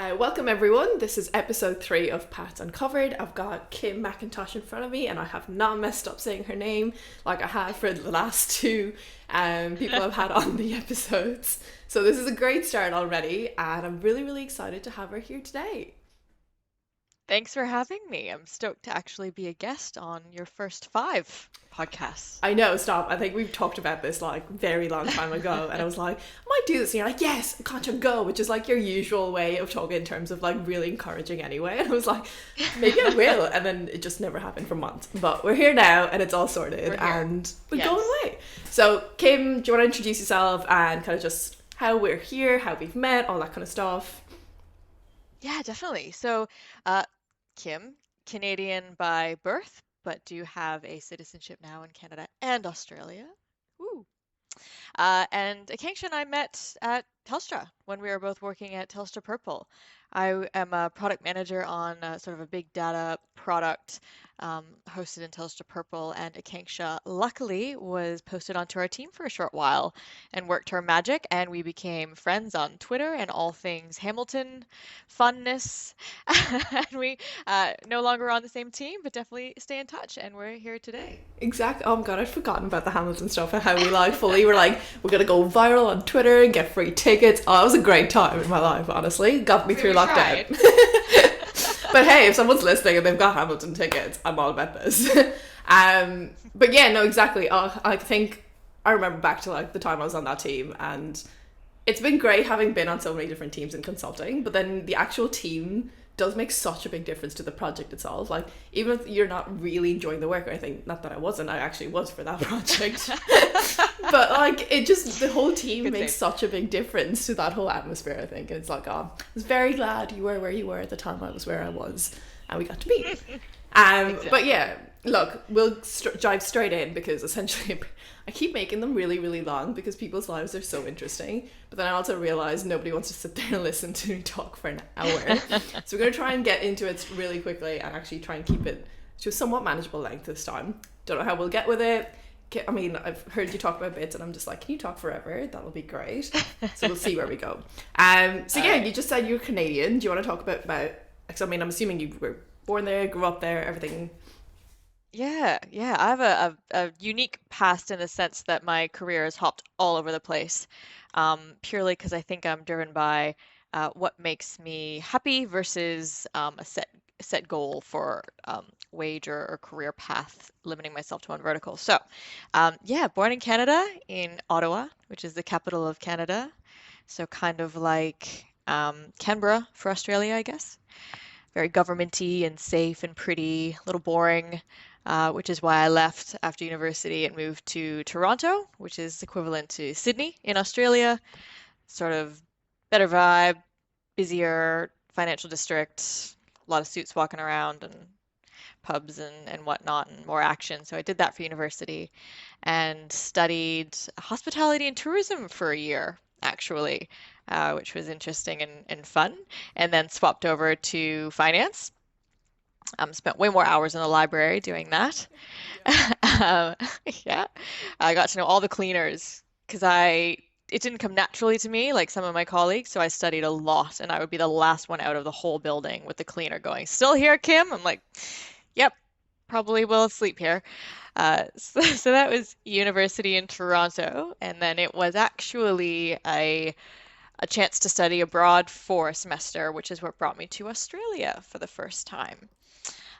Welcome everyone. This is episode 3 of Pat's Uncovered. I've got Kim McIntosh in front of me and I have not messed up saying her name like I have for the last two people I've had on the episodes. So this is a great start already and I'm really excited to have her here today. Thanks for having me. I'm stoked to actually be a guest on your first 5 podcasts. I know, stop. I think we've talked about this like very long time ago and I was like, I might do this and you're like, yes, Concha, go, which is like your usual way of talking in terms of like really encouraging anyway. And I was like, maybe I will. And then it just never happened for months. But we're here now and it's all sorted and we're going away. So Kim, do you want to introduce yourself and kind of just how we're here, how we've met, all that kind of stuff? Yeah, definitely. So, Kim, Canadian by birth, but do have a citizenship now in Canada and Australia. Woo. And Akanksha and I met at Telstra when we were both working at Telstra Purple. I am a product manager on sort of a big data product hosted in Telstra Purple, and Akanksha luckily was posted onto our team for a short while and worked her magic, and we became friends on Twitter and all things Hamilton funness. And we no longer on the same team, but definitely stay in touch, and we're here today. Exactly. Oh my god, I'd forgotten about the Hamilton stuff and how we like fully were like, we're gonna go viral on Twitter and get free tickets. Oh, it was a great time in my life, honestly. Got me through lockdown. But hey, if someone's listening and they've got Hamilton tickets, I'm all about this. But yeah, no, exactly. I think I remember back to like the time I was on that team, and it's been great having been on so many different teams in consulting, but then the actual team does make such a big difference to the project itself. Like, even if you're not really enjoying the work or anything, not that I actually was for that project. But like, it just, the whole team Good makes such a big difference to that whole atmosphere, I think. And it's like, oh, I was very glad you were where you were at the time I was where I was, and we got to meet. Exactly. But yeah, look, we'll dive straight in because essentially I keep making them really long because people's lives are so interesting, but then I also realize nobody wants to sit there and listen to me talk for an hour. So we're going to try and get into it really quickly and actually try and keep it to a somewhat manageable length this time. Don't know how we'll get with it. I mean, I've heard you talk about bits and I'm just like, can you talk forever? That'll be great. So we'll see where we go. You just said you're Canadian. Do you want to talk about, because I mean, I'm assuming you were born there, grew up there, everything. Yeah. I have a unique past in the sense that my career has hopped all over the place, purely because I think I'm driven by what makes me happy versus a set goal for wage or career path, limiting myself to one vertical. So, born in Canada, in Ottawa, which is the capital of Canada. So kind of like Canberra for Australia, I guess. Very governmenty and safe and pretty, a little boring, which is why I left after university and moved to Toronto, which is equivalent to Sydney in Australia. Sort of better vibe, busier financial district, a lot of suits walking around and pubs and whatnot and more action. So I did that for university and studied hospitality and tourism for a year, actually, which was interesting and fun, and then swapped over to finance. Spent way more hours in the library doing that. um, yeah, I got to know all the cleaners because it didn't come naturally to me like some of my colleagues, so I studied a lot, and I would be the last one out of the whole building with the cleaner going, "Still here, Kim?" I'm like, "Yep, probably will sleep here." So that was university in Toronto, and then it was actually a chance to study abroad for a semester, which is what brought me to Australia for the first time.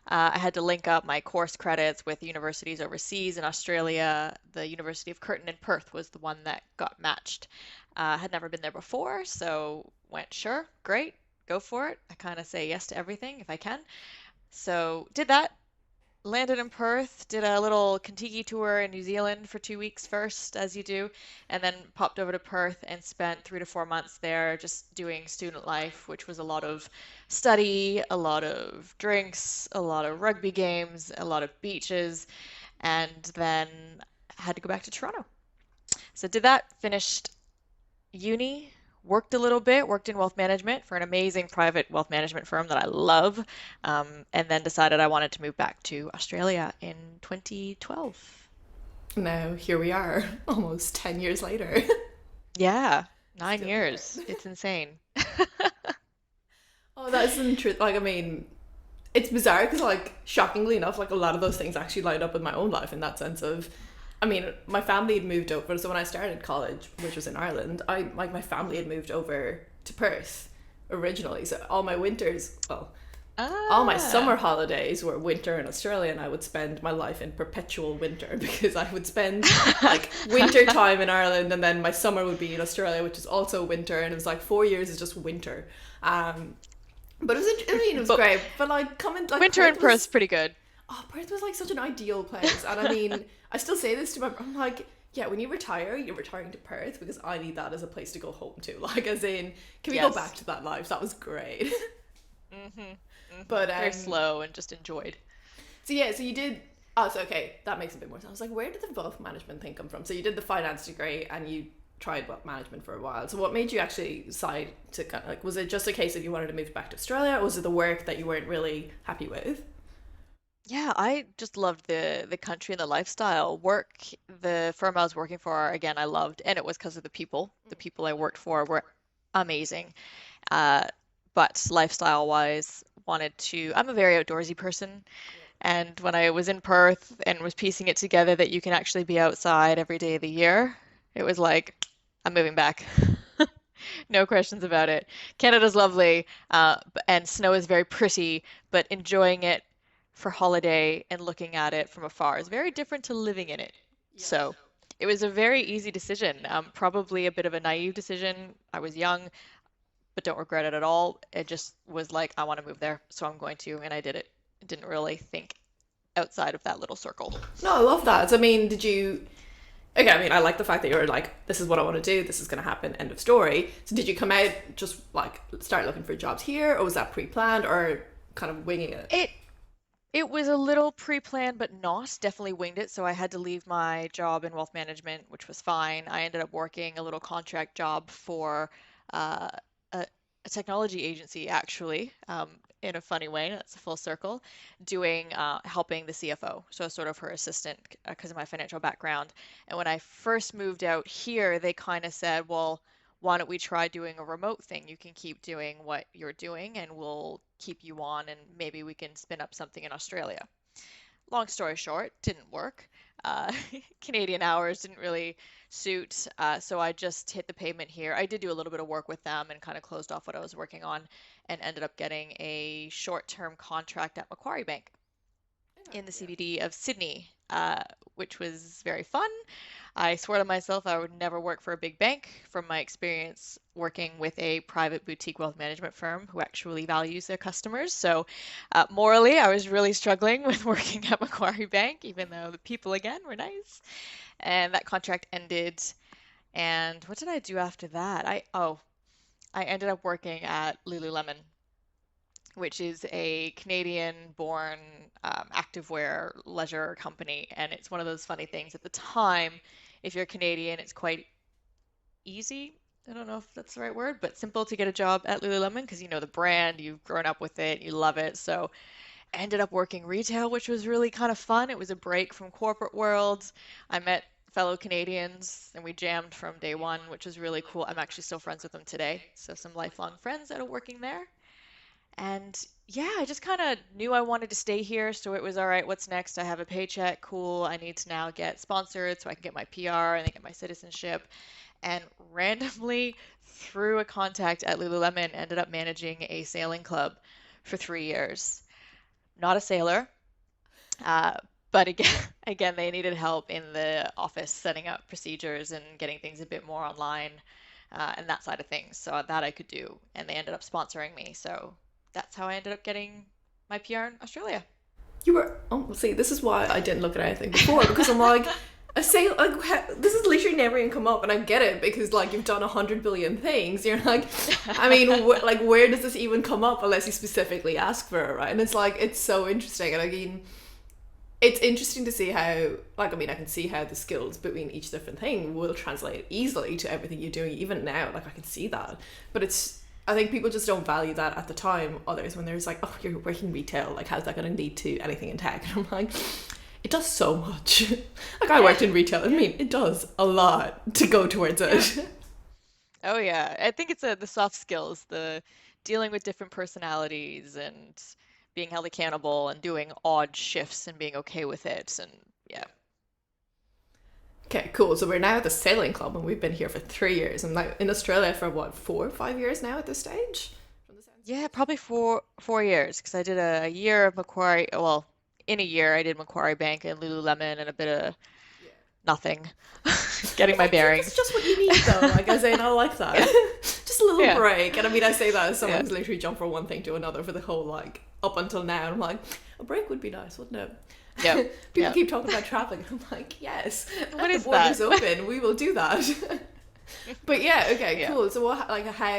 I had to link up my course credits with universities overseas in Australia. The University of Curtin in Perth was the one that got matched. Had never been there before, so went, sure, great, go for it. I kind of say yes to everything if I can. So did that, landed in Perth, did a little Contiki tour in New Zealand for 2 weeks first, as you do, and then popped over to Perth and spent 3 to 4 months there just doing student life, which was a lot of study, a lot of drinks, a lot of rugby games, a lot of beaches, and then had to go back to Toronto. So did that, finished uni, worked a little bit, worked in wealth management for an amazing private wealth management firm that I love, and then decided I wanted to move back to Australia in 2012. Now here we are, almost 10 years later. Yeah, nine Still there. years. It's insane. that isn't true. Like, I mean, it's bizarre because, like, shockingly enough, like, a lot of those things actually lined up with my own life in that sense of, I mean, my family had moved over. So when I started college, which was in Ireland, my family had moved over to Perth originally. So all my winters, well, all my summer Ah. holidays were winter in Australia, and I would spend my life in perpetual winter because I would spend like winter time in Ireland, and then my summer would be in Australia, which is also winter, and it was like 4 years is just winter. Um, but it was, I mean, it was But great. But like coming, like winter in Perth Perth's was, pretty good. oh, Perth was like such an ideal place, and I mean, I still say this to my, I'm like, yeah, when you retire, you're retiring to Perth because I need that as a place to go home to. Like, as in, can we go back Yes. to that life? That was great. Hmm. Hmm. But Very slow and just enjoyed. so yeah, so you did. Oh, so okay, that makes a bit more sense. I was like, where did the wealth management thing come from? So you did the finance degree and you tried wealth management for a while. So what made you actually decide to kind of like? Was it just a case of you wanted to move back to Australia, or was it the work that you weren't really happy with? Yeah, I just loved the country and the lifestyle. Work, the firm I was working for, again, I loved, and it was because of the people. The people I worked for were amazing. Uh, but lifestyle wise, wanted to, I'm a very outdoorsy person. Yeah. And when I was in Perth and was piecing it together that you can actually be outside every day of the year, it was like, I'm moving back. No questions about it. Canada's lovely, and snow is very pretty, but enjoying it for holiday and looking at it from afar is very different to living in it. Yeah. So it was a very easy decision, probably a bit of a naive decision. I was young, but don't regret it at all. It just was like, I want to move there, so I'm going to, and I did it. Didn't really think outside of that little circle. No, I love that. So, I mean, did you? Okay, I mean, I like the fact that you were like, this is what I want to do. This is going to happen. End of story. So, did you come out just like start looking for jobs here, or was that pre-planned, or kind of winging it? It it was a little pre-planned, but not. Definitely winged it. So I had to leave my job in wealth management, which was fine. I ended up working a little contract job for uh, a, a technology agency, actually, in a funny way. That's a full circle, doing helping the CFO. So I was sort of her assistant because of my financial background. And when I first moved out here, they kind of said, well, why don't we try doing a remote thing? You can keep doing what you're doing and we'll keep you on and maybe we can spin up something in Australia. Long story short, didn't work. Uh, Canadian hours didn't really suit, so I just hit the pavement here. I did do a little bit of work with them and kind of closed off what I was working on and ended up getting a short-term contract at Macquarie Bank in the Yeah. CBD of Sydney, which was very fun. I swore to myself I would never work for a big bank from my experience working with a private boutique wealth management firm who actually values their customers. So, morally, I was really struggling with working at Macquarie Bank, even though the people again were nice. And that contract ended. And what did I do after that? I ended up working at Lululemon, which is a Canadian-born activewear leisure company. And it's one of those funny things. At the time, if you're Canadian, it's quite easy. I don't know if that's the right word, but simple to get a job at Lululemon because you know the brand, you've grown up with it, you love it. So I ended up working retail, which was really kind of fun. It was a break from corporate world. I met fellow Canadians and we jammed from day one, which was really cool. I'm actually still friends with them today. So some lifelong friends that are working there. And yeah, I just kind of knew I wanted to stay here. So it was all right, what's next? I have a paycheck. Cool. I need to now get sponsored so I can get my PR and then get my citizenship. And randomly, through a contact at Lululemon, ended up managing a sailing club for 3 years. Not a sailor, uh, but again, again, they needed help in the office setting up procedures and getting things a bit more online and that side of things. So that I could do, and they ended up sponsoring me. So that's how I ended up getting my PR in Australia. You were. Oh, see, this is why I didn't look at anything before because I'm like, I say like this is literally never even come up, and I get it because like you've done 100 billion things. You're like, I mean, like where does this even come up unless you specifically ask for it, right? And it's like it's so interesting, and I mean, it's interesting to see how like I mean I can see how the skills between each different thing will translate easily to everything you're doing even now. Like I can see that, but it's. I think people just don't value that at the time. Others, when there's like, oh, you're working retail, like, how's that going to lead to anything in tech? And I'm like, it does so much. Like, I Yeah, worked in retail. I yeah, mean, it does a lot to go towards yeah. it. Oh yeah, I think it's the soft skills, the dealing with different personalities and being held accountable and doing odd shifts and being okay with it. And yeah. Okay, cool. So we're now at the sailing club, and we've been here for 3 years. I'm now in Australia for what, 4 or 5 years now at this stage? From the sounds of Yeah, it. probably 4 years because I did a year of Macquarie. Well, in a year I did Macquarie Bank and Lululemon and a bit of Yeah. nothing, But getting my I think it's bearings. just what you need, though. Like I say, and I like that. Yeah, Just a little yeah, break. And I mean, I say that as someone yeah, who's literally jumped from one thing to another for the whole, like, up until now. And I'm like, a break would be nice, wouldn't yeah, it? People yeah. keep talking about traveling. I'm like, yes, What if the is that? borders open, we will do that. But yeah, okay, Yeah. cool. So what, like, how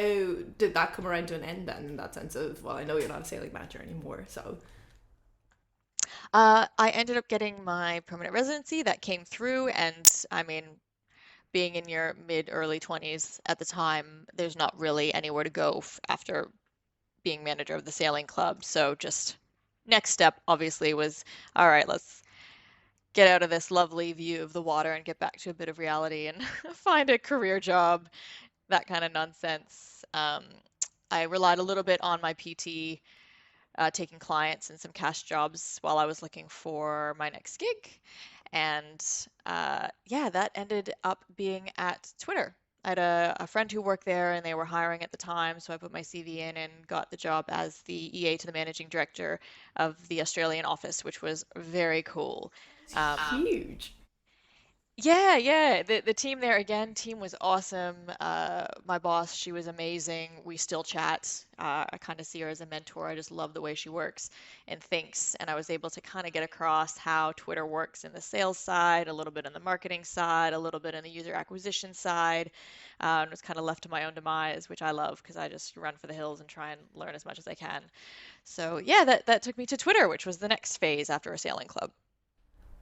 did that come around to an end then? In that sense of, well, I know you're not a sailing manager anymore, so I ended up getting my permanent residency that came through, and I mean, being in your mid early 20s at the time, there's not really anywhere to go after being manager of the sailing club. So just next step obviously was, all right, let's get out of this lovely view of the water and get back to a bit of reality and find a career job, that kind of nonsense. I relied a little bit on my PT, taking clients and some cash jobs while I was looking for my next gig. And yeah, that ended up being at Twitter. I had a friend who worked there and they were hiring at the time, so I put my CV in and got the job as the EA to the managing director of the Australian office, which was very cool. it's Um, huge. yeah, yeah. The team there again, team was awesome. My boss, she was amazing. We still chat. I kind of see her as a mentor. I just love the way she works and thinks. And I was able to kind of get across how Twitter works in the sales side, a little bit in the marketing side, a little bit in the user acquisition side, and was kind of left to my own demise, which I love because I just run for the hills and try and learn as much as I can. So yeah, that took me to Twitter, which was the next phase after a sailing club.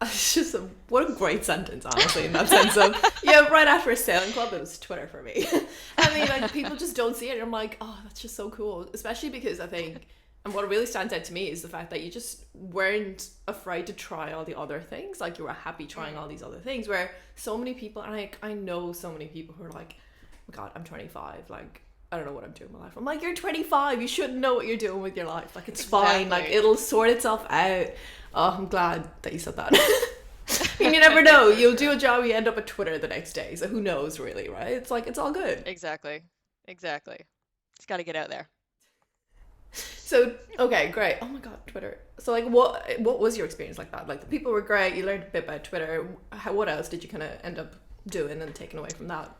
It's just what a great sentence, honestly, in that sense of, yeah, right after a sailing club, it was Twitter for me. I mean, like, people just don't see it. And I'm like, oh, that's just so cool. Especially because I think, and what really stands out to me is the fact that you just weren't afraid to try all the other things. Like, you were happy trying all these other things, where so many people, and I know so many people who are like, oh God, I'm 25. Like, I don't know what I'm doing with my life. I'm like, you're 25. You shouldn't know what you're doing with your life. Like, it's fine. Like, Exactly. it'll sort itself out. Oh, I'm glad that you said that. And you never know. You'll do a job, you end up at Twitter the next day. So who knows, really, right? It's like, it's all good. Exactly. Exactly. Just got to get out there. So, okay, great. Oh my God, Twitter. So, like, what was your experience like that? Like, the people were great. You learned a bit about Twitter. What else did you kind of end up doing and taking away from that?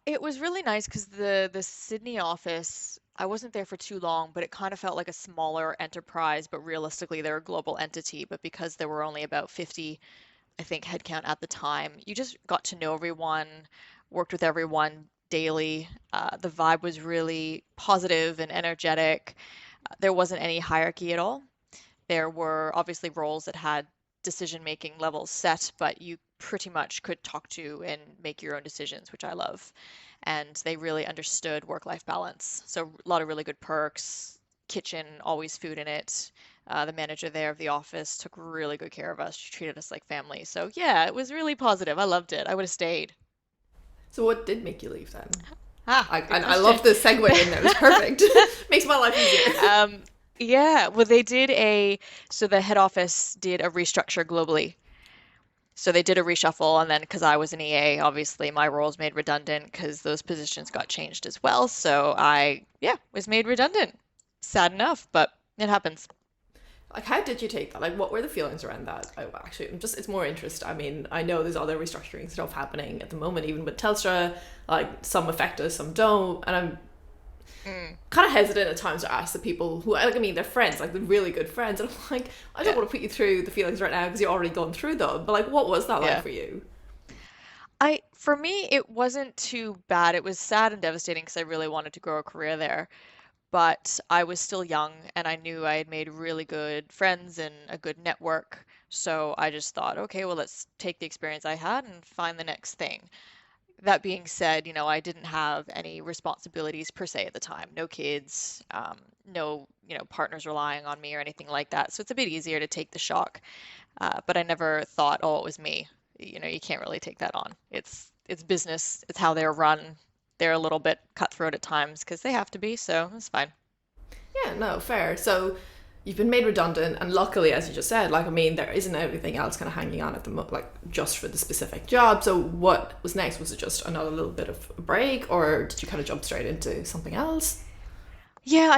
It was really nice because the Sydney office, I wasn't there for too long, but it kind of felt like a smaller enterprise, but realistically they're a global entity. But because there were only about 50, I think, headcount at the time, you just got to know everyone, worked with everyone daily. The vibe was really positive and energetic. There wasn't any hierarchy at all. There were obviously roles that had decision-making levels set, but you pretty much could talk to and make your own decisions, which I love. And they really understood work-life balance. So a lot of really good perks, kitchen, always food in it. The manager there of the office took really good care of us. She treated us like family. So yeah, it was really positive. I loved it. I would have stayed. So, what did make you leave then? Good I love question. the segue in there. It was perfect. Makes my life easier. Um, yeah, well, so the head office did a restructure globally. So they did a reshuffle, and then because I was an EA, obviously my role was made redundant because those positions got changed as well. So yeah, was made redundant. Sad enough, but it happens. Like, how did you take that? Like, what were the feelings around that? I'm just, it's more interest. I mean, I know there's other restructuring stuff happening at the moment, even with Telstra. Like, some affect us, some don't. And I'm Mm, kind of hesitant at times to ask the people who, like, I mean, they're friends, like, they're really good friends. And I'm like, I don't yeah, want to put you through the feelings right now because you're already gone through them. But, like, what was that like yeah. for you? For me, it wasn't too bad. It was sad and devastating because I really wanted to grow a career there. But I was still young and I knew I had made really good friends and a good network. So I just thought, okay, well, let's take the experience I had and find the next thing. That being said, I didn't have any responsibilities per se at the time. No kids, no, partners relying on me or anything like that. So it's a bit easier to take the shock. But I never thought, oh, it was me. You can't really take that on. It's business. It's how they're run. they're a little bit cutthroat at times because they have to be, so it's fine. Yeah, no, fair. So you've been made redundant, and luckily, as you just said, like, I mean, there isn't everything else kind of hanging on at the moment, like, just for the specific job. So what was next? Was it just another little bit of a break, or did you kind of jump straight into something else? Yeah,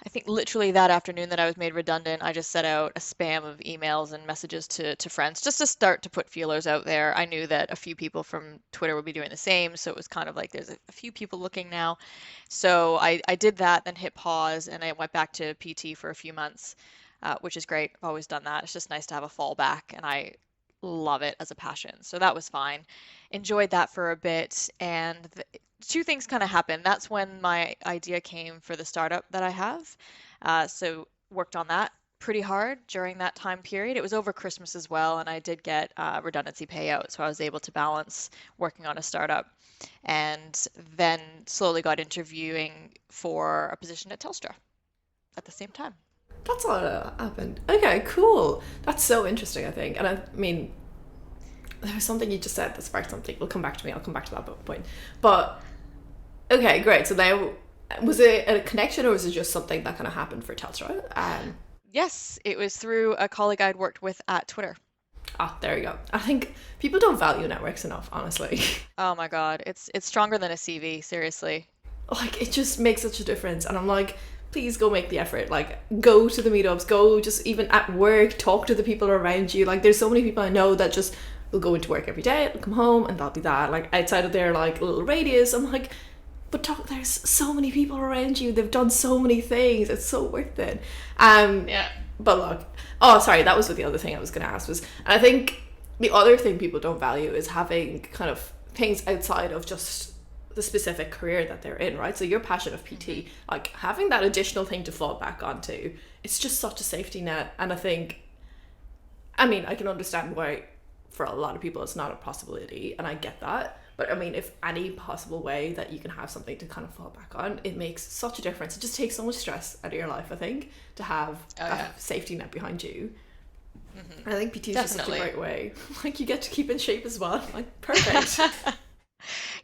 I think literally that afternoon that I was made redundant, I just set out a spam of emails and messages to friends just to start to put feelers out there. I knew that a few people from Twitter would be doing the same, so it was kind of like there's a few people looking now. So I did that, then hit pause, and I went back to PT for a few months, which is great. I've always done that. It's just nice to have a fallback, and I love it as a passion. So that was fine. Enjoyed that for a bit, and two things kind of happened. That's when my idea came for the startup that I have. So worked on that pretty hard during that time period. It was over Christmas as well, and I did get redundancy payout, so I was able to balance working on a startup, and then slowly got interviewing for a position at Telstra at the same time. That's all that happened. Okay, cool. That's so interesting, I think. And I mean, there was something you just said that sparked something. We'll come back to me. I'll come back to that point. But okay, great. So now, was it a connection, or was it just something that kind of happened for Telstra? Yes, it was through a colleague I'd worked with at Twitter. There you go. I think people don't value networks enough, honestly. Oh my God, it's stronger than a CV, seriously. Like, it just makes such a difference. And I'm like, please go make the effort. Like, go to the meetups, go just even at work, talk to the people around you. Like, there's so many people I know that just will go into work every day, come home, and that'll be that. Like, outside of their like little radius, I'm like, but talk, there's so many people around you. They've done so many things. It's so worth it. Yeah. But look, oh, sorry, that was what the other thing I was going to ask was, and I think the other thing people don't value is having kind of things outside of just the specific career that they're in, right? So your passion of PT, like having that additional thing to fall back onto, it's just such a safety net. And I think, I mean, I can understand why for a lot of people it's not a possibility, and I get that. But I mean, if any possible way that you can have something to kind of fall back on, it makes such a difference. It just takes so much stress out of your life, I think, to have Oh yeah. a safety net behind you. Hmm. And I think PT is just such a Definitely. great way. Like, you get to keep in shape as well. Like, perfect.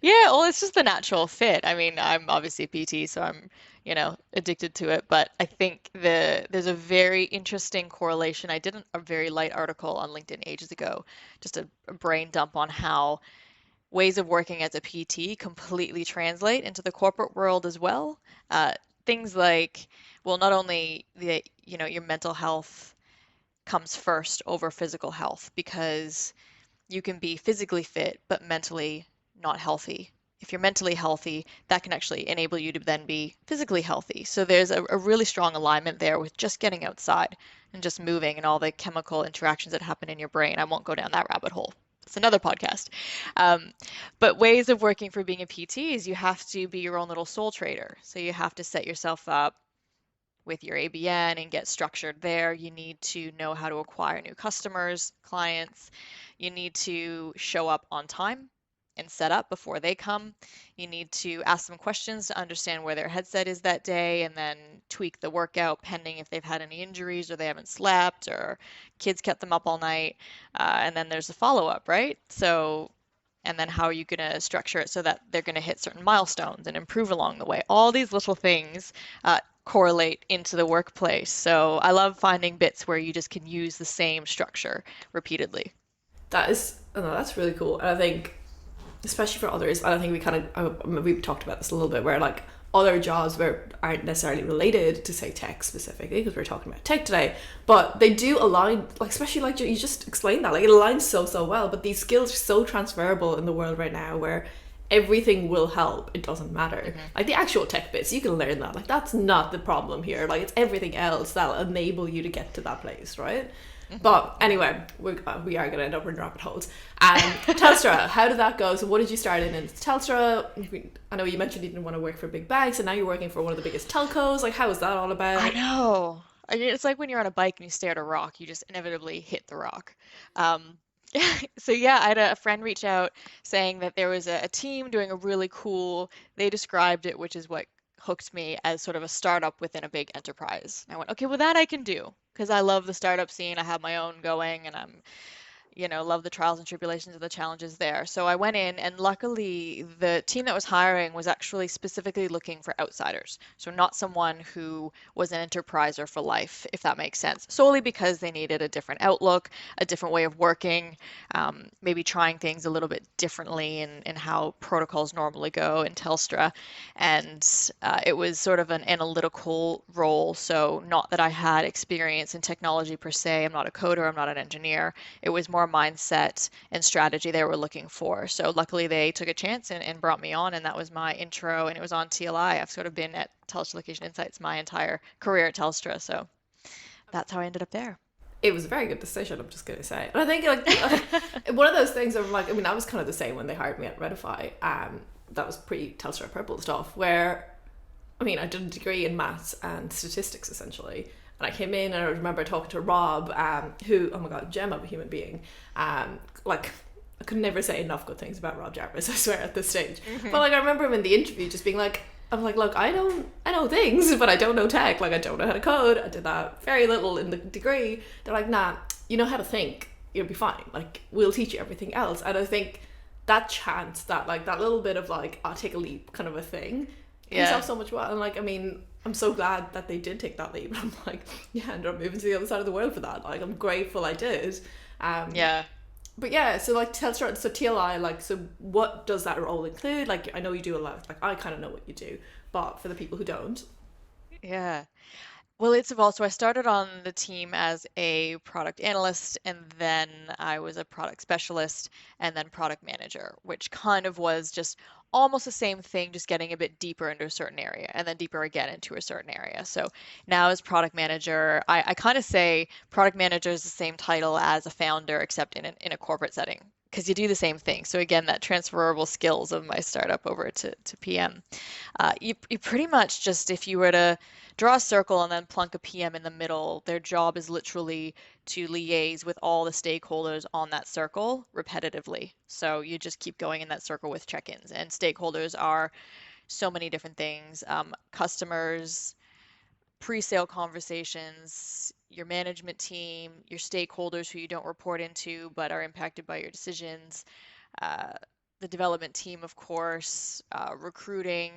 Yeah, well, it's just the natural fit. I mean, I'm obviously PT, so I'm, addicted to it. But I think there's a very interesting correlation. I did a very light article on LinkedIn ages ago, just a brain dump on how ways of working as a PT completely translate into the corporate world as well. Uh, Things like, well, not only your mental health comes first over physical health because you can be physically fit but mentally not healthy. If you're mentally healthy, that can actually enable you to then be physically healthy. So there's a really strong alignment there with just getting outside and just moving and all the chemical interactions that happen in your brain. I won't go down that rabbit hole. It's another podcast. Um, but ways of working for being a PT is you have to be your own little sole trader. So you have to set yourself up with your ABN and get structured there. You need to know how to acquire new customers, clients. You need to show up on time and set up before they come. You need to ask them questions to understand where their headset is that day and then tweak the workout pending if they've had any injuries or they haven't slept or kids kept them up all night. And then there's a follow-up, right? So, and then how are you going to structure it so that they're going to hit certain milestones and improve along the way? All these little things correlate into the workplace. So I love finding bits where you just can use the same structure repeatedly. That is, oh no, that's really cool. And I think, especially for others, and I think we kind of, we talked about this a little bit, where like other jobs where aren't necessarily related to say tech specifically, because we're talking about tech today, but they do align, like especially like you just explained that, like it aligns so well. But these skills are so transferable in the world right now, where everything will help. It doesn't matter. Hmm. Like the actual tech bits, you can learn that. Like that's not the problem here. Like it's everything else that'll enable you to get to that place, right? But anyway, we are going to end up in rabbit holes. Telstra, how did that go? So what did you start in Telstra? I know you mentioned you didn't want to work for big banks, and now you're working for one of the biggest telcos. Like, how was that all I about? know. It's like when you're on a bike and you stare at a rock, you just inevitably hit the rock. Um, so yeah, I had a friend reach out saying that there was a team doing a really cool, they described it, which is what hooked me as sort of a startup within a big enterprise. And I went, okay, well that I can do because I love the startup scene. I have my own going and I'm love the trials and tribulations of the challenges there. So I went in, and luckily, the team that was hiring was actually specifically looking for outsiders. So not someone who was an enterpriser for life, if that makes sense, solely because they needed a different outlook, a different way of working, maybe trying things a little bit differently in how protocols normally go in Telstra. And it was sort of an analytical role. So not that I had experience in technology per se. I'm not a coder, I'm not an engineer. It was more mindset and strategy they were looking for. So luckily they took a chance and brought me on, and that was my intro, and it was on TLI. I've sort of been at Telstra Location Insights my entire career at Telstra, so that's how I ended up there. It was a very good decision, I'm just going to say. And I think like one of those things of like, I mean, I was kind of the same when they hired me at Redify. That was pre Telstra Purple stuff, where I mean, I did a degree in maths and statistics essentially. And I came in and I remember talking to Rob, who, oh my God, gem of a human being. Like, I could never say enough good things about Rob Jarvis, I swear, at this stage. But like, I remember him in the interview just being like, I'm like, look, I know things, but I don't know tech. Like, I don't know how to code. I did that very little in the degree. They're like, nah, you know how to think. You'll be fine. Like, we'll teach you everything else. And I think that chance, that like that little bit of like, I'll take a leap kind of a thing, pays off so much well. And like, I mean, I'm so glad that they did take that leap. I'm like, yeah, I ended up moving to the other side of the world for that. Like, I'm grateful I did. Yeah. But yeah, so like Telstra, so TLI, like, so what does that role include? Like, I know you do a lot. Like, I kind of know what you do, but for the people who don't. Yeah. Well, it's evolved. So I started on the team as a product analyst, and then I was a product specialist, and then product manager, which kind of was just almost the same thing, just getting a bit deeper into a certain area, and then deeper again into a certain area. So now as product manager, I kind of say product manager is the same title as a founder, except in a corporate setting, because you do the same thing. So again, that transferable skills of my startup over to PM. You pretty much just, if you were to draw a circle and then plunk a PM in the middle, their job is literally to liaise with all the stakeholders on that circle repetitively. So you just keep going in that circle with check-ins. And stakeholders are so many different things: customers, pre-sale conversations, your management team, your stakeholders who you don't report into but are impacted by your decisions, uh, the development team, of course, recruiting,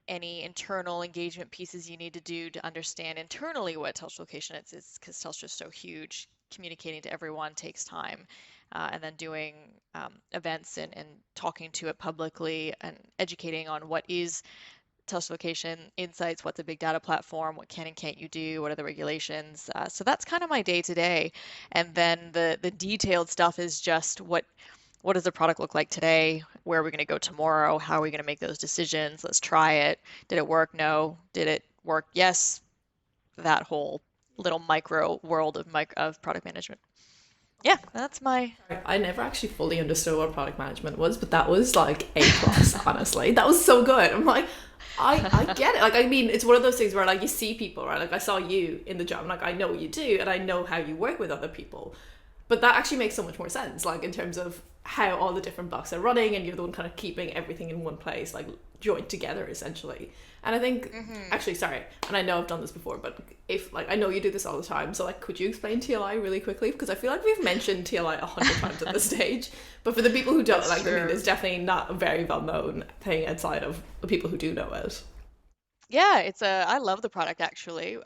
any internal engagement pieces you need to do to understand internally what Telstra Location is, because Telstra is so huge. Communicating to everyone takes time, and then doing events and talking to it publicly and educating on what is Telstra Location Insights, what's a big data platform, what can and can't you do, what are the regulations. So that's kind of my day to day. And then the detailed stuff is just what does the product look like today? Where are we going to go tomorrow? How are we going to make those decisions? Let's try it. Did it work? No. Did it work? Yes. That whole little micro world of product management. Yeah, that's my. I never actually fully understood what product management was, but that was like A plus, honestly. That was so good. I'm like, I get it. Like, I mean, it's one of those things where like you see people, right? Like, I saw you in the job, and like I know what you do, and I know how you work with other people. But that actually makes so much more sense, like in terms of how all the different blocks are running, and you're the one kind of keeping everything in one place, like joined together essentially. And I think, actually, sorry, and I know I've done this before, but if like, I know you do this all the time, so like, could you explain TLI really quickly? Because I feel like we've mentioned TLI 100 times at this stage, but for the people who don't, That's like, I true. mean, it's definitely not a very well known thing outside of the people who do know it. Yeah, I love the product actually.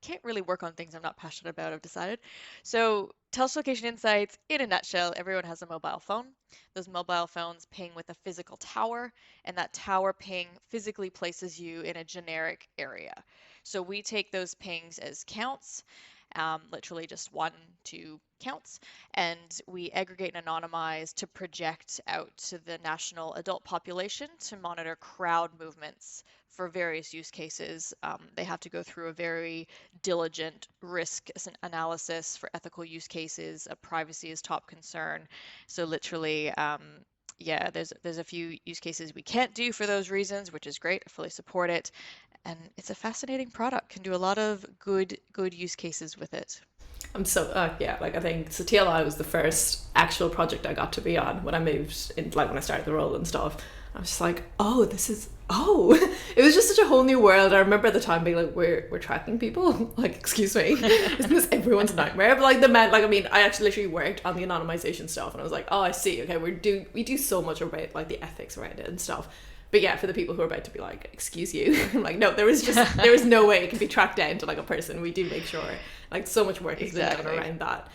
Can't really work on things I'm not passionate about, I've decided. So, Telstra Location Insights, in a nutshell, everyone has a mobile phone. Those mobile phones ping with a physical tower, and that tower ping physically places you in a generic area. So, we take those pings as counts, literally just 1, 2 counts, and we aggregate and anonymize to project out to the national adult population to monitor crowd movements for various use cases. They have to go through a very diligent risk analysis for ethical use cases. Privacy is top concern. So literally, yeah, there's a few use cases we can't do for those reasons, which is great. I fully support it, and it's a fascinating product. Can do a lot of good use cases with it. I'm so yeah, like I think so TLI was the first actual project I got to be on when I moved in, like when I started the role and stuff. I was just like, oh, this is, oh, it was just such a whole new world. I remember at the time being like, we're tracking people. Like, excuse me, isn't this everyone's nightmare? But like the men, like, I mean, I actually literally worked on the anonymization stuff, and I was like, oh, I see. Okay, we do so much about like the ethics around it and stuff. But yeah, for the people who are about to be like, excuse you, I'm like, no, there is no way it can be tracked down to like a person. We do make sure, like, so much work has been done around that.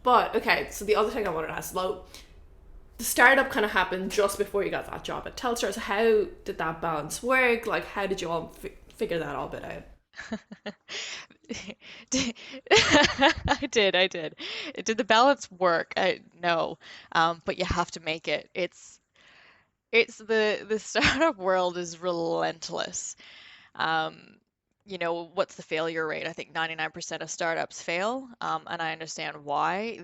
But okay, so the other thing I wanted to ask, though, the startup kind of happened just before you got that job at Telstra. So how did that balance work? Like, how did you all figure that all bit out? I did. Did the balance work? No, but you have to make it. It's the startup world is relentless. Um, what's the failure rate? I think 99% of startups fail, and I understand why.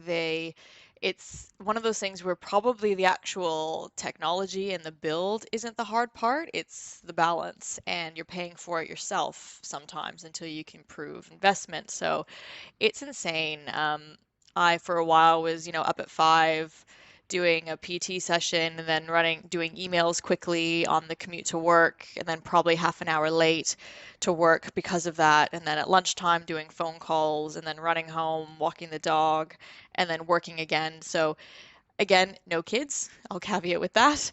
It's one of those things where probably the actual technology and the build isn't the hard part, it's the balance, and you're paying for it yourself sometimes until you can prove investment. So it's insane. I, for a while, was, up at 5 doing a PT session and then doing emails quickly on the commute to work, and then probably half an hour late to work because of that. And then at lunchtime doing phone calls, and then running home, walking the dog, and then working again. So again, no kids. I'll caveat with that.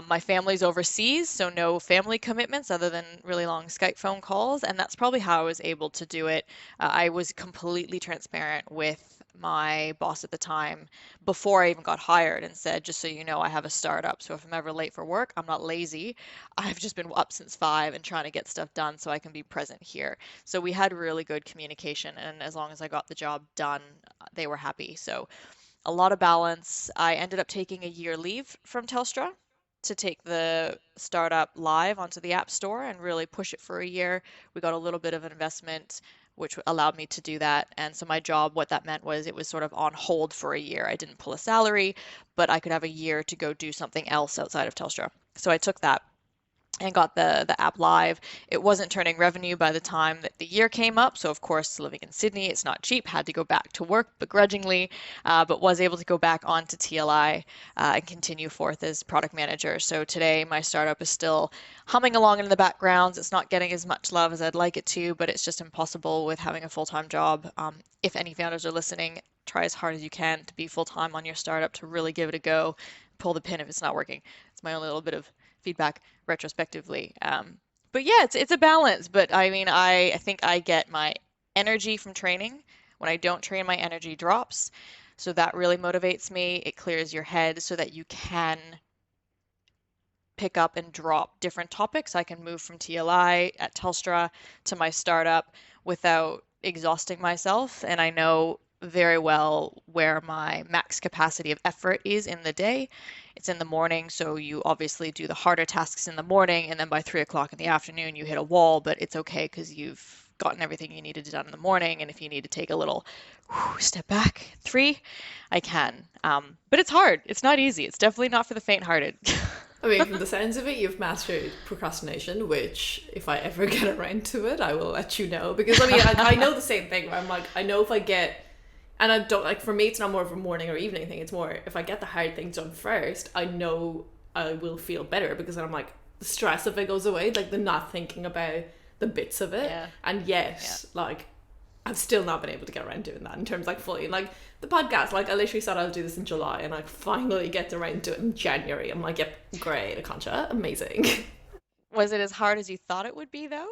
My family's overseas, so no family commitments other than really long Skype phone calls. And that's probably how I was able to do it. I was completely transparent with my boss at the time before I even got hired and said, just so you know, I have a startup. So if I'm ever late for work, I'm not lazy. I've just been up since 5 and trying to get stuff done so I can be present here. So we had really good communication. And as long as I got the job done, they were happy. So a lot of balance. I ended up taking a year leave from Telstra to take the startup live onto the App Store and really push it for a year. We got a little bit of an investment, which allowed me to do that. And so my job, what that meant was it was sort of on hold for a year. I didn't pull a salary, but I could have a year to go do something else outside of Telstra. So I took that and got the app live. It wasn't turning revenue by the time that the year came up. So of course, living in Sydney, it's not cheap. Had to go back to work begrudgingly, but was able to go back onto TLI and continue forth as product manager. So today, my startup is still humming along in the background. It's not getting as much love as I'd like it to, but it's just impossible with having a full-time job. If any founders are listening, try as hard as you can to be full-time on your startup, to really give it a go. Pull the pin if it's not working. It's my only little bit of feedback retrospectively. But yeah, it's a balance. But I mean, I think I get my energy from training. When I don't train, my energy drops. So that really motivates me. It clears your head so that you can pick up and drop different topics. I can move from TLI at Telstra to my startup without exhausting myself. And I know very well where my max capacity of effort is in the day. It's in the morning, so you obviously do the harder tasks in the morning, and then by 3 o'clock in the afternoon you hit a wall, but it's okay because you've gotten everything you needed done in the morning. And if you need to take a little step back, 3, I can. But it's hard. It's not easy. It's definitely not for the faint-hearted. I mean, from the sounds of it, you've mastered procrastination, which if I ever get around to it, I will let you know. Because I mean, I know the same thing where I'm like, I know if I get, and I don't, like, for me, it's not more of a morning or evening thing. It's more, if I get the hard things done first, I know I will feel better, because then I'm like, the stress of it goes away, like the not thinking about the bits of it. Yeah. And yet, like, I've still not been able to get around doing that in terms, like, fully. Like, the podcast, like, I literally said I'll do this in July, and I finally get around to it in January. I'm like, yep, great, Akanksha, amazing. Was it as hard as you thought it would be, though?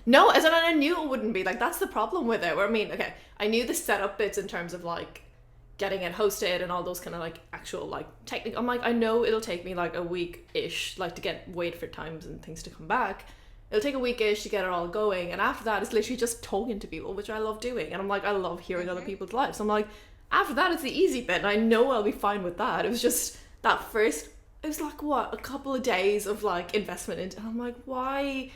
No, as in, I knew it wouldn't be. Like, that's the problem with it. Where, I mean, okay, I knew the setup bits in terms of, like, getting it hosted and all those kind of, like, actual, like, technical. I'm like, I know it'll take me, like, a week-ish, like, to wait for times and things to come back. It'll take a week-ish to get it all going. And after that, it's literally just talking to people, which I love doing. And I'm like, I love hearing other people's lives. So I'm like, after that, it's the easy bit. And I know I'll be fine with that. It was just that first, it was like, what, a couple of days of, like, investment into, and I'm like, why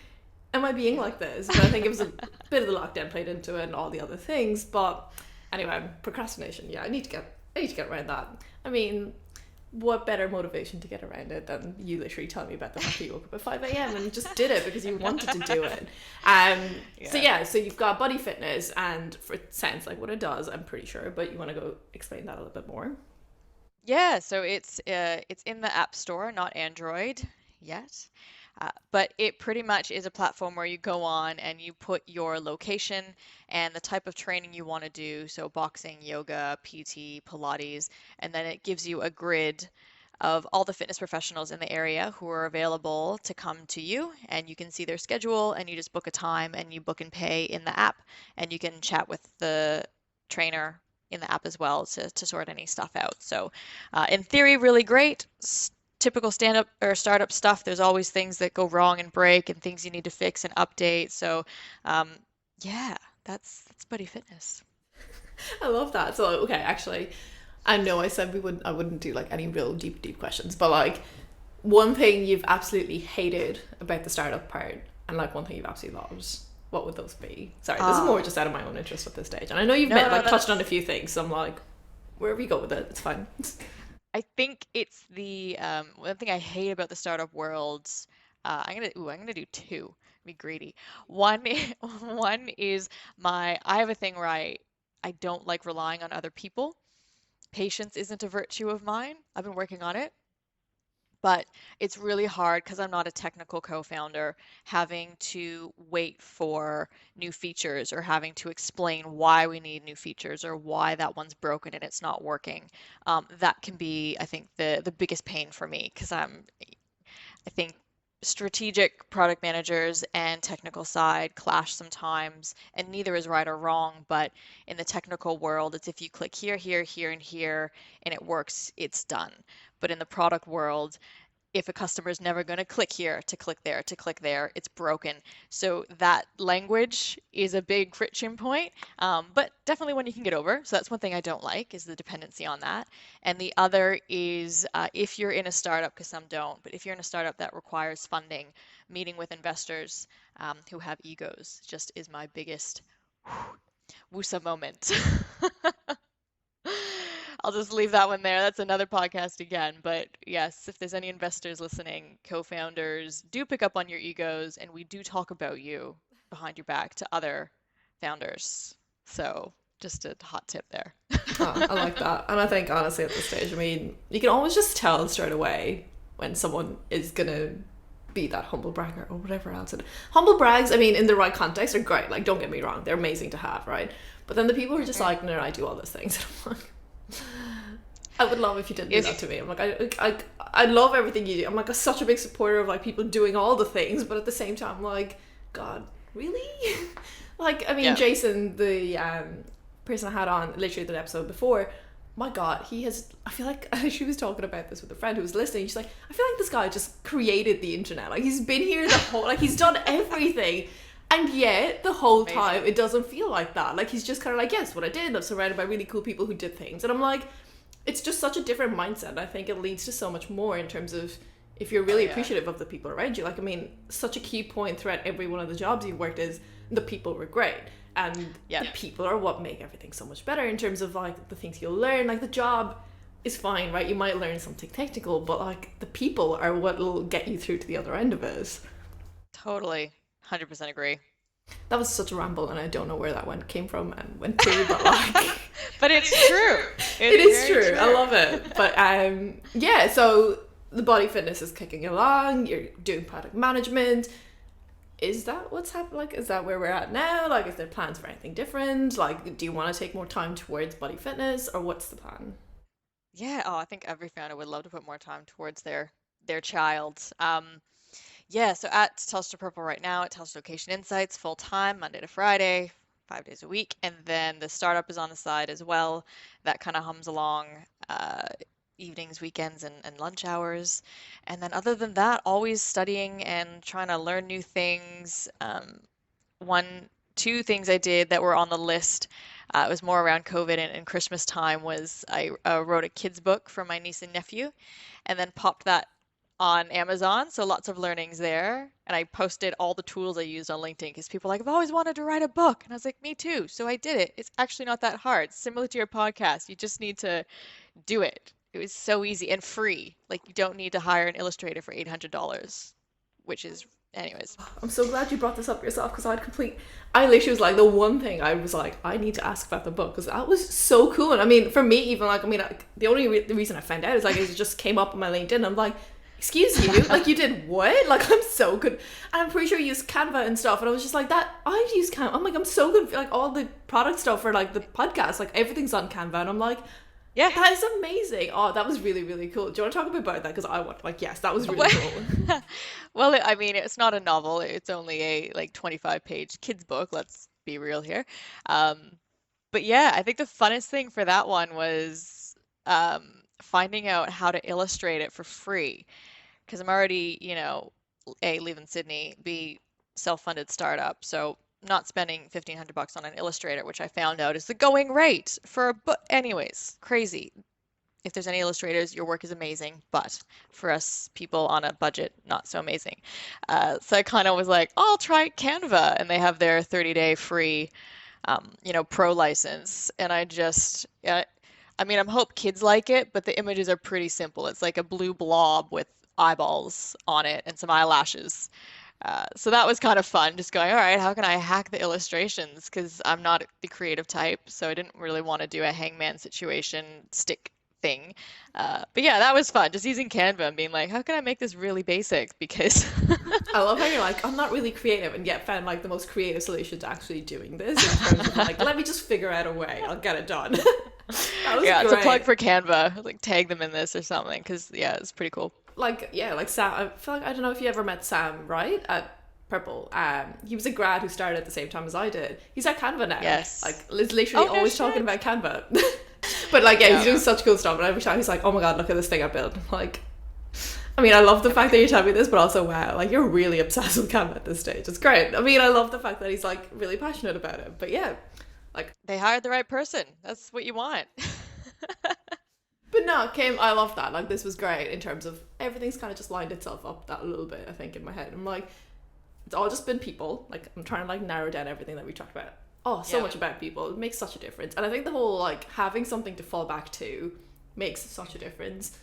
am I being like this? But I think it was a bit of the lockdown played into it and all the other things. But anyway, procrastination. Yeah, I need to get around that. I mean, what better motivation to get around it than you literally telling me about the fact that you woke up at 5 a.m. and just did it because you wanted to do it. So you've got Buddee Fitness, and for, it sounds like what it does, I'm pretty sure, but you want to go explain that a little bit more? Yeah, so it's in the App Store, not Android. yet. But it pretty much is a platform where you go on and you put your location and the type of training you want to do. So boxing, yoga, PT, Pilates, and then it gives you a grid of all the fitness professionals in the area who are available to come to you, and you can see their schedule and you just book a time and you book and pay in the app, and you can chat with the trainer in the app as well to sort any stuff out. So in theory, really great. Typical stand-up or startup stuff, there's always things that go wrong and break and things you need to fix and update. So yeah, that's Buddee Fitness. I love that. So okay, actually, I know I said I wouldn't do like any real deep questions, but like one thing you've absolutely hated about the startup part and like one thing you've absolutely loved, what would those be? Sorry, this is more just out of my own interest at this stage. And I know you've touched on a few things, so I'm like, wherever you go with it, it's fine. I think it's the one thing I hate about the startup worlds. I'm gonna do two. Be greedy. One is I have a thing where I don't like relying on other people. Patience isn't a virtue of mine. I've been working on it, but it's really hard because I'm not a technical co-founder, having to wait for new features or having to explain why we need new features or why that one's broken and it's not working. That can be, I think, the biggest pain for me because I think strategic product managers and technical side clash sometimes, and neither is right or wrong, but in the technical world, it's if you click here, here, here, and here, and it works, it's done. But in the product world, if a customer is never going to click here to click there to click there, it's broken. So that language is a big friction point, but definitely one you can get over. So that's one thing I don't like is the dependency on that. And the other is if you're in a startup, because some don't, but if you're in a startup that requires funding, meeting with investors who have egos just is my biggest woosa moment. I'll just leave that one there. That's another podcast again. But yes, if there's any investors listening, co-founders, do pick up on your egos, and we do talk about you behind your back to other founders. So just a hot tip there. I like that. And I think honestly at this stage, I mean, you can always just tell straight away when someone is going to be that humble bragger or whatever else. And humble brags, I mean, in the right context are great. Like, don't get me wrong. They're amazing to have, right? But then the people who are just like, no, I do all those things. And I'm like, I would love if you didn't do that to me. I'm like, I love everything you do. I'm like such a big supporter of like people doing all the things, but at the same time, I'm like, God, really? Like, I mean, Jason, the person I had on literally the episode before, my God, I feel like she was talking about this with a friend who was listening. She's like, I feel like this guy just created the internet. Like, he's been here the whole, like, he's done everything. And yet, the whole time, it doesn't feel like that. Like, he's just kind of like, yes, what I did. I'm surrounded by really cool people who did things. And I'm like, it's just such a different mindset. I think it leads to so much more in terms of if you're really appreciative of the people around you. Like, I mean, such a key point throughout every one of the jobs you've worked is the people were great. And the people are what make everything so much better in terms of, like, the things you'll learn. Like, the job is fine, right? You might learn something technical, but, like, the people are what will get you through to the other end of it. Totally. 100% agree. That was such a ramble, and I don't know where that came from and went to, but like, but it's true. It is true. I love it. But yeah. So the Buddee Fitness is kicking along. You're doing product management. Is that what's happening? Like, is that where we're at now? Like, is there plans for anything different? Like, do you want to take more time towards Buddee Fitness, or what's the plan? Yeah. Oh, I think every founder would love to put more time towards their child. Yeah, so at Telstra Purple right now, at Telstra Location Insights, full time, Monday to Friday, 5 days a week. And then the startup is on the side as well. That kind of hums along evenings, weekends, and lunch hours. And then other than that, always studying and trying to learn new things. Two things I did that were on the list, it was more around COVID and Christmas time, was I wrote a kid's book for my niece and nephew and then popped that on Amazon, so lots of learnings there. And I posted all the tools I used on LinkedIn because people are like, I've always wanted to write a book. And I was like, me too. So I did it. It's actually not that hard. Similar to your podcast, you just need to do it. It was so easy and free. Like, you don't need to hire an illustrator for $800, which is, anyways. I'm so glad you brought this up yourself because I literally was like, the one thing I was like, I need to ask about the book because that was so cool. And I mean, for me, even like, I mean, the only reason I found out is like, it just came up on my LinkedIn. I'm like, excuse you, like you did what? Like I'm so good. And I'm pretty sure you used Canva and stuff. And I was just like that. I've used Canva. I'm like, I'm so good. Like all the product stuff for like the podcast, like everything's on Canva. And I'm like, Yeah. that is amazing. Oh, that was really, really cool. Do you want to talk a bit about that? Because I want, like, yes, that was really cool. Well, I mean, it's not a novel. It's only a like 25-page kids book. Let's be real here. Um, but yeah, I think the funnest thing for that one was finding out how to illustrate it for free. Because I'm already, A, leaving Sydney, B, self-funded startup. So not spending 1,500 bucks on an illustrator, which I found out is the going rate for a book. Anyways, crazy. If there's any illustrators, your work is amazing, but for us people on a budget, not so amazing. So I kind of was like, oh, I'll try Canva, and they have their 30-day free, pro license. And I mean, I hope kids like it, but the images are pretty simple. It's like a blue blob with eyeballs on it and some eyelashes. So that was kind of fun, just going, all right, how can I hack the illustrations? Because I'm not the creative type, so I didn't really want to do a hangman situation stick thing. But yeah, that was fun, just using Canva and being like, how can I make this really basic? Because I love how you're like, I'm not really creative, and yet found like the most creative solution to actually doing this in terms of like, let me just figure out a way, I'll get it done. That was yeah, it's a plug great. for Canva. Like tag them in this or something, because yeah, it's pretty cool. Like, yeah, like Sam, I feel like, I don't know if you ever met Sam, right? At Purple. He was a grad who started at the same time as I did. He's at Canva now. Yes. Like, is literally Oh, no always talking shit. about Canva. But like, yeah, he's Yeah. doing such cool stuff. And every time he's like, oh my God, look at this thing I built. I'm like, I mean, I love the fact that you're telling me this, but also, wow, like you're really obsessed with Canva at this stage. It's great. I mean, I love the fact that he's like really passionate about it. But yeah, like, They hired the right person. That's what you want. but no, Kim, I love that. Like, this was great in terms of everything's kind of just lined itself up that little bit, I think, in my head. I'm like, it's all just been people. Like, I'm trying to like narrow down everything that we talked about. Oh, so Yeah. much about people. It makes such a difference. And I think the whole like having something to fall back to makes such a difference.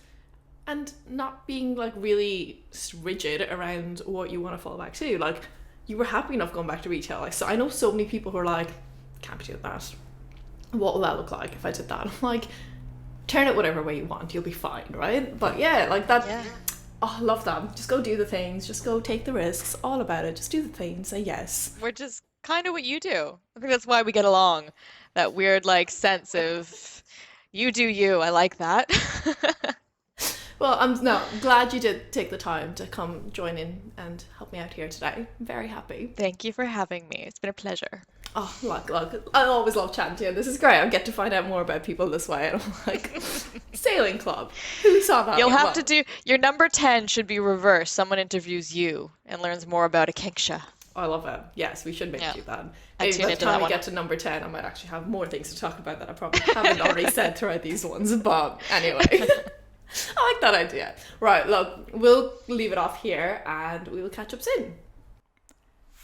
And not being like really rigid around what you want to fall back to. Like, you were happy enough going back to retail. Like, so I know so many people who are like, can't be doing that. What will that look like if I did that? I'm like, turn it whatever way you want, you'll be fine, right? But yeah, like that. Yeah. Oh, I love that. Just go do the things. Just go take the risks. All about it. Just do the things. Say yes. Which is kind of what you do. I think that's why we get along. That weird like sense of you do you. I like that. Well, I'm no glad you did take the time to come join in and help me out here today. I'm very happy. Thank you for having me. It's been a pleasure. Oh, look, I always love chatting to you. This is great. I get to find out more about people this way. And I'm like, sailing club. Who saw that? You'll one? have Well, to do your number 10 should be reversed. Someone interviews you and learns more about a Kengsha. I love it. Yes, we should maybe Yeah. do that. I Maybe tune by the into time that we one. get to number 10, I might actually have more things to talk about that I probably haven't already said throughout these ones. But anyway, I like that idea. Right, look, we'll leave it off here and we will catch up soon.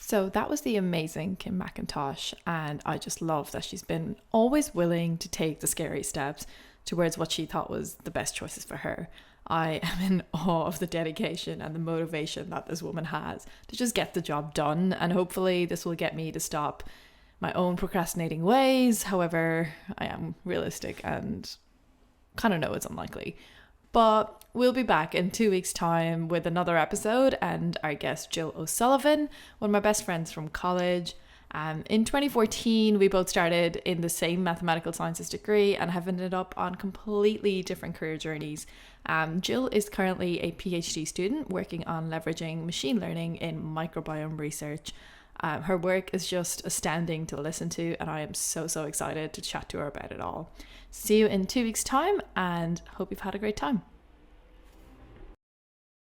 So that was the amazing Kim McIntosh, and I just love that she's been always willing to take the scary steps towards what she thought was the best choices for her. I am in awe of the dedication and the motivation that this woman has to just get the job done, and hopefully this will get me to stop my own procrastinating ways. However, I am realistic and kind of know it's unlikely. But we'll be back in 2 weeks' time with another episode and our guest Jill O'Sullivan, one of my best friends from college. In 2014, we both started in the same mathematical sciences degree and have ended up on completely different career journeys. Jill is currently a PhD student working on leveraging machine learning in microbiome research. Her work is just astounding to listen to, and I am so excited to chat to her about it all. See you in 2 weeks' time, and hope you've had a great time.